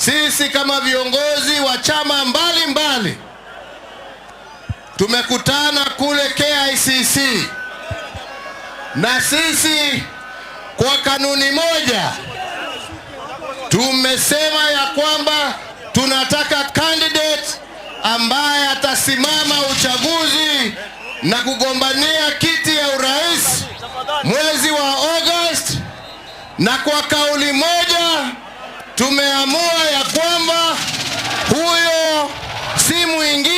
sisi kama viongozi wa chama mbalimbali tumekutana kule KICC, na sisi kwa kanuni moja tumesema ya kwamba tunataka candidate ambaye atasimama uchaguzi na kugombania kiti ya urais mwezi wa August, na kwa kauli moja tumeamua ya kwamba huyo si mwingine